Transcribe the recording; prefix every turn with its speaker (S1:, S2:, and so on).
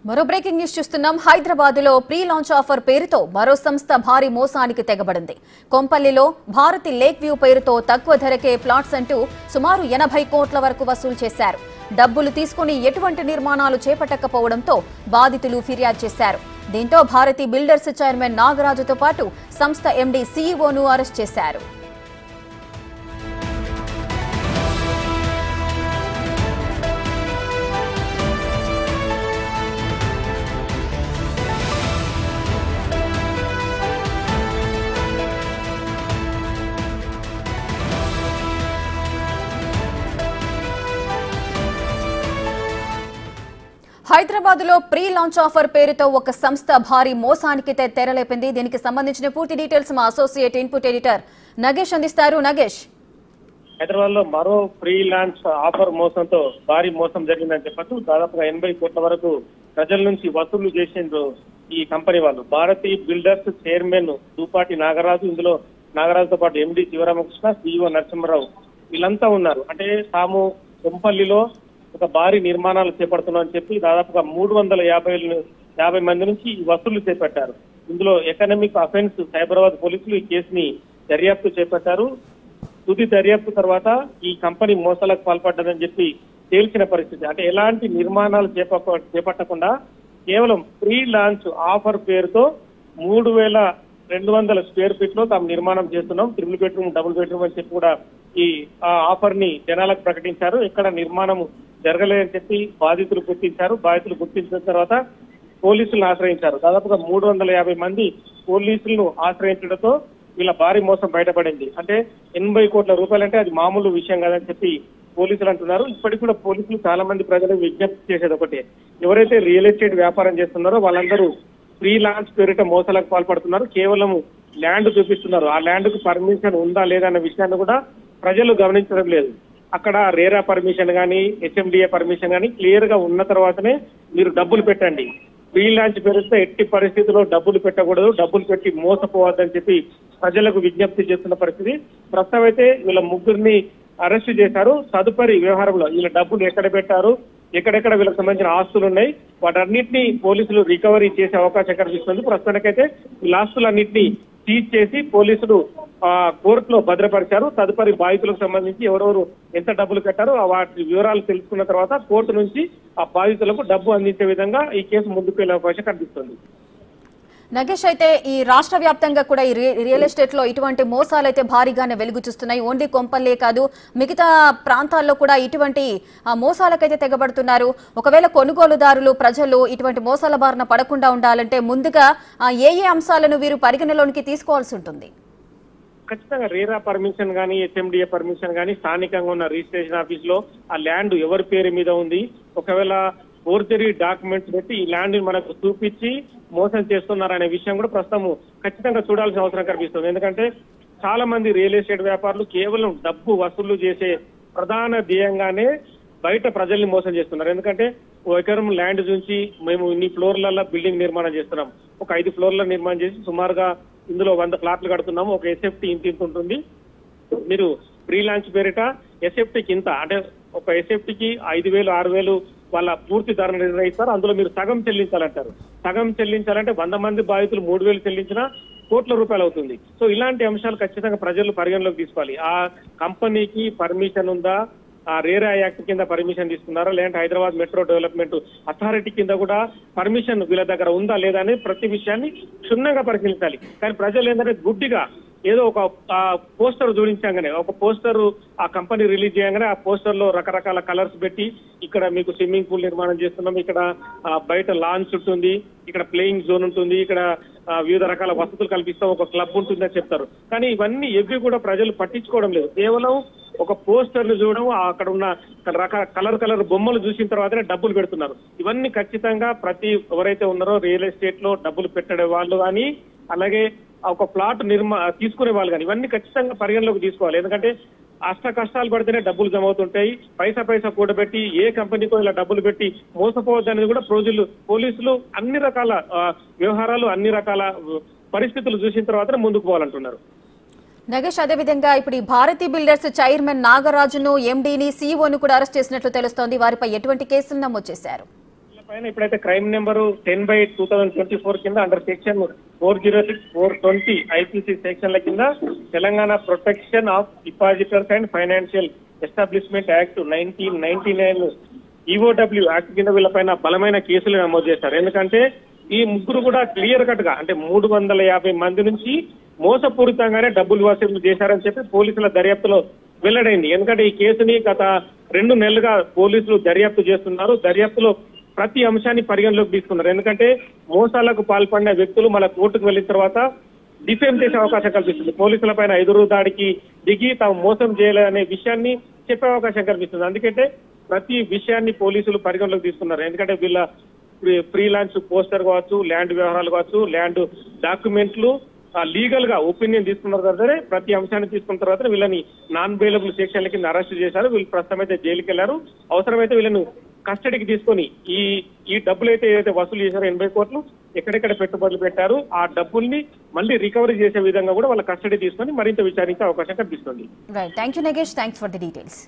S1: మరో breaking news చూస్తున్నాం. హైదరాబాద్ లో ప్రీ లాంచ్ ఆఫర్ పేరుతో మరో సంస్థ భారీ మోసానికి తెగబడింది. కొంపల్లిలో భారతి లేక్ వ్యూ పేరుతో తక్కువ ధరకే ప్లాట్స్ అంటూ సుమారు 80 కోట్ల వరకు వసూలు చేశారు. డబ్బులు తీసుకుని ఎటువంటి నిర్మాణాలు చేపట్టకపోవడంతో బాధితులు ఫిర్యాదు చేశారు. దీంతో భారతి బిల్డర్స్ చైర్మన్ నాగరాజుతో పాటు సంస్థ ఎండీ సీఈఓను అరెస్ట్ చేశారు. హైదరాబాద్ లో ప్రీ లాంచ్ ఆఫర్ పేరుతో ఒక సంస్థ భారీ మోసానికి తెరలేపింది. దీనికి సంబంధించిన పూర్తి డీటెయిల్స్ మా అసోసియేట్ ఇన్పుట్ ఎడిటర్ నగేష్ అందిస్తారు. నగేష్,
S2: హైదరాబాద్ లో మరో ప్రీ లాంచ్ ఆఫర్ మోసంతో భారీ మోసం జరిగిందని చెప్పచ్చు. దాదాపుగా 80 కోట్ల వరకు ప్రజల నుంచి వసూలు చేసిండ్రు ఈ కంపెనీ వాళ్ళు. భారతి బిల్డర్స్ చైర్మన్ దూపాటి నాగరాజు, ఇందులో నాగరాజుతో పాటు ఎండీ శివరామకృష్ణ, సీఈఓ నరసింహరావు వీళ్ళంతా ఉన్నారు. అంటే తాము కొంపల్లిలో ఒక భారీ నిర్మాణాలు చేపడుతున్నామని చెప్పి దాదాపుగా 350 మంది నుంచి వసూళ్లు చేపట్టారు. ఇందులో ఎకనామిక్ అఫెన్స్ సైబరాబాద్ పోలీసులు ఈ కేసుని దర్యాప్తు చేపట్టారు. తుది దర్యాప్తు తర్వాత ఈ కంపెనీ మోసాలకు పాల్పడ్డదని చెప్పి తేల్చిన పరిస్థితి. అంటే ఎలాంటి నిర్మాణాలు చేపట్టకుండా కేవలం ప్రీ లాంచ్ ఆఫర్ పేరుతో 3200 స్క్వేర్ ఫీట్ లో తాము నిర్మాణం చేస్తున్నాం, 3 బెడ్రూమ్, డబుల్ బెడ్రూమ్ అని చెప్పి కూడా ఈ ఆఫర్ ని జనాలకు ప్రకటించారు. ఇక్కడ నిర్మాణం జరగలేదని చెప్పి బాధితులు గుర్తించారు. బాధితులు గుర్తించిన తర్వాత పోలీసులను ఆశ్రయించారు. దాదాపుగా 350 మంది పోలీసులను ఆశ్రయించడంతో వీళ్ళ భారీ మోసం బయటపడింది. అంటే 80 కోట్ల రూపాయలంటే అది మామూలు విషయం కాదని చెప్పి పోలీసులు అంటున్నారు. ఇప్పటికి కూడా పోలీసులు చాలా మంది ప్రజలకు విజ్ఞప్తి చేసేది ఒకటే, ఎవరైతే రియల్ ఎస్టేట్ వ్యాపారం చేస్తున్నారో వాళ్ళందరూ ప్రీ లాంచ్ పేరిట మోసాలకు పాల్పడుతున్నారు. కేవలం ల్యాండ్ చూపిస్తున్నారు. ఆ ల్యాండ్ కు పర్మిషన్ ఉందా లేదా అన్న విషయాన్ని కూడా ప్రజలు గమనించడం లేదు. అక్కడ రేరా పర్మిషన్ కానీ హెచ్ఎండిఏ పర్మిషన్ కానీ క్లియర్ గా ఉన్న తర్వాతనే మీరు డబ్బులు పెట్టండి. ప్రీ లాంచ్ పేరుతో ఎట్టి పరిస్థితుల్లో డబ్బులు పెట్టకూడదు, డబ్బులు పెట్టి మోసపోవద్దని చెప్పి ప్రజలకు విజ్ఞప్తి చేస్తున్న పరిస్థితి. ప్రస్తుతం అయితే వీళ్ళ ముగ్గురిని అరెస్ట్ చేశారు. తదుపరి వ్యవహారంలో వీళ్ళ డబ్బులు ఎక్కడ పెట్టారు, ఎక్కడెక్కడ వీళ్ళకి సంబంధించిన ఆస్తులు ఉన్నాయి, వాటన్నిటిని పోలీసులు రికవరీ చేసే అవకాశం కనిపిస్తుంది. ప్రస్తుతానికైతే వీళ్ళ ఆస్తులన్నింటినీ సీజ్ చేసి పోలీసులు కోర్టులో భద్రపరిచారు. తదుపరి బాధితులకు సంబంధించి ఎవరెవరు ఎంత డబ్బులు కట్టారో వాటి వివరాలు తెలుసుకున్న తర్వాత కోర్టు నుంచి ఆ బాధితులకు డబ్బు అందించే విధంగా ఈ కేసు ముందుకు వెళ్లే అవకాశం కనిపిస్తుంది.
S1: నగేష్, అయితే ఈ రాష్ట్ర వ్యాప్తంగా కూడా ఈ రియల్ ఎస్టేట్ లో ఇటువంటి మోసాలు అయితే భారీగానే వెలుగు చూస్తున్నాయి. ఓన్లీ కొంపల్లే కాదు, మిగతా ప్రాంతాల్లో కూడా ఇటువంటి మోసాలకైతే తెగబడుతున్నారు. ఒకవేళ కొనుగోలుదారులు, ప్రజలు ఇటువంటి మోసాల బారిన పడకుండా ఉండాలంటే ముందుగా ఏ అంశాలను వీరు పరిగణలోనికి తీసుకోవాల్సి ఉంటుంది?
S2: ఖచ్చితంగా రేరా పర్మిషన్ కానీ హెచ్ఎండిఏ పర్మిషన్ కానీ స్థానికంగా ఉన్న రిజిస్ట్రేషన్ ఆఫీస్ లో ఆ ల్యాండ్ ఎవరి పేరు మీద ఉంది, ఒకవేళ ఫోర్జరీ డాక్యుమెంట్స్ పెట్టి ఈ ల్యాండ్ మనకు చూపించి మోసం చేస్తున్నారనే విషయం కూడా ప్రస్తుతం ఖచ్చితంగా చూడాల్సిన అవసరం కనిపిస్తుంది. ఎందుకంటే చాలా మంది రియల్ ఎస్టేట్ వ్యాపారులు కేవలం డబ్బు వసూలు చేసే ప్రధాన ధ్యేయంగానే బయట ప్రజల్ని మోసం చేస్తున్నారు. ఎందుకంటే ఓ ఎకరం ల్యాండ్ నుంచి మేము ఇన్ని ఫ్లోర్లలో బిల్డింగ్ నిర్మాణం చేస్తున్నాం, ఒక 5 ఫ్లోర్ల నిర్మాణం చేసి సుమారుగా ఇందులో 100 ఫ్లాట్లు కడుతున్నాము, ఒక ఎస్ఎఫ్టీ ఇంత ఉంటుంది, మీరు ప్రీ లాంచ్ పేరిట ఎస్ఎఫ్టీకి ఇంత, అంటే ఒక ఎస్ఎఫ్టీకి 5,000 6,000 వాళ్ళ పూర్తి ధర నిర్ణయిస్తారు. అందులో మీరు సగం చెల్లించాలంటారు. సగం చెల్లించాలంటే 100 మంది బాధితులు 3,000 చెల్లించినా కోట్ల రూపాయలు అవుతుంది. సో ఇలాంటి అంశాలు ఖచ్చితంగా ప్రజలు పరిగణలోకి తీసుకోవాలి. ఆ కంపెనీకి పర్మిషన్ ఉందా, ఆ రేరా యాక్ట్ కింద పర్మిషన్ తీసుకున్నారా, లేదంటే హైదరాబాద్ మెట్రో డెవలప్మెంట్ అథారిటీ కింద కూడా పర్మిషన్ వీళ్ళ దగ్గర ఉందా లేదా అని ప్రతి విషయాన్ని క్షుణ్ణంగా పరిశీలించాలి. కానీ ప్రజలు ఏంటంటే గుడ్డిగా ఏదో ఒక పోస్టర్ జోడించగానే, ఒక పోస్టర్ ఆ కంపెనీ రిలీజ్ చేయగానే ఆ పోస్టర్ లో రకరకాల కలర్స్ పెట్టి ఇక్కడ మీకు స్విమ్మింగ్ పూల్ నిర్మాణం చేస్తున్నాం, ఇక్కడ బయట లాంచ్ ఉంటుంది, ఇక్కడ ప్లేయింగ్ జోన్ ఉంటుంది, ఇక్కడ వివిధ రకాల వసతులు కల్పిస్తాం, ఒక క్లబ్ ఉంటుందని చెప్తారు. కానీ ఇవన్నీ ఎవ్వి కూడా ప్రజలు పట్టించుకోవడం లేదు. కేవలం ఒక పోస్టర్ ను చూడడం, అక్కడ ఉన్న కలర్ బొమ్మలు చూసిన తర్వాతనే డబ్బులు పెడుతున్నారు. ఇవన్నీ ఖచ్చితంగా ఎవరైతే ఉన్నారో రియల్ ఎస్టేట్ లో డబ్బులు పెట్టడే వాళ్ళు కానీ, అలాగే ఒక ప్లాట్ తీసుకునే వాళ్ళు కానీ ఇవన్నీ ఖచ్చితంగా పరిగణలోకి తీసుకోవాలి. ఎందుకంటే అష్ట కష్టాలు పడితేనే డబ్బులు జమ అవుతుంటాయి. పైసా కూడబెట్టి ఏ కంపెనీకో ఇలా డబ్బులు పెట్టి మోసపోవద్దనేది కూడా పోలీసులు అన్ని రకాల వ్యవహారాలు, అన్ని రకాల పరిస్థితులు చూసిన తర్వాత ముందుకు పోవాలంటున్నారు.
S1: నగేష్, అదేవిధంగా ఇప్పుడు ఈ భారతి బిల్డర్స్ చైర్మన్ నాగరాజును, ఎండీని, సీఈఓను కూడా అరెస్ట్ చేసినట్లు తెలుస్తోంది. వారిపై ఎటువంటి కేసులు నమోదు చేశారు?
S2: పైన ఇప్పుడైతే క్రైమ్ నెంబర్ 10/2024 కింద అండర్ సెక్షన్ 406, 420 ఐపీసీ సెక్షన్ల కింద Telangana protection of depositors and financial establishment act 1999 EOW act కింద వీళ్ళపైన బలమైన కేసులు నమోదు చేశారు. ఎందుకంటే ఈ ముగ్గురు కూడా క్లియర్ కట్ గా అంటే 350 మంది నుంచి మోసపూరితంగానే డబ్బులు వసూలు చేశారని చెప్పి పోలీసుల దర్యాప్తులో వెల్లడైంది. ఎందుకంటే ఈ కేసుని గత 2 నెలలుగా పోలీసులు దర్యాప్తు చేస్తున్నారు. దర్యాప్తులో ప్రతి అంశాన్ని పరిగణలోకి తీసుకున్నారు. ఎందుకంటే మోసాలకు పాల్పడిన వ్యక్తులు మళ్ళీ కోర్టుకు వెళ్ళిన తర్వాత డిఫేమ్ చేసే అవకాశం కల్పిస్తుంది. పోలీసుల పైన ఎదురు దాడికి దిగి తాము మోసం చేయలేదనే విషయాన్ని చెప్పే అవకాశం కల్పిస్తుంది. అందుకంటే ప్రతి విషయాన్ని పోలీసులు పరిగణలోకి తీసుకున్నారు. ఎందుకంటే వీళ్ళ ఫ్రీలాన్స్ పోస్టర్ కావచ్చు, ల్యాండ్ వ్యవహారాలు కావచ్చు, ల్యాండ్ డాక్యుమెంట్లు లీగల్ గా ఒపీనియన్ తీసుకున్న తర్వాత ప్రతి అంశాన్ని తీసుకున్న తర్వాత వీళ్ళని నాన్ బెయిలబుల్ సెక్షన్ల కింద అరెస్ట్ చేశారు. వీళ్ళు ప్రస్తుతం అయితే జైలుకి వెళ్లారు. అవసరమైతే వీళ్ళను కస్టడీకి తీసుకొని ఈ డబ్బులు అయితే ఏదైతే వసూలు చేశారో 80 కోట్లు ఎక్కడెక్కడ పెట్టుబడులు పెట్టారు ఆ డబ్బుల్ని మళ్ళీ రికవరీ చేసే విధంగా కూడా వాళ్ళ కస్టడీ తీసుకొని మరింత విచారించే అవకాశం కనిపిస్తుంది.
S1: Right, thank you Nagesh, thanks for the details.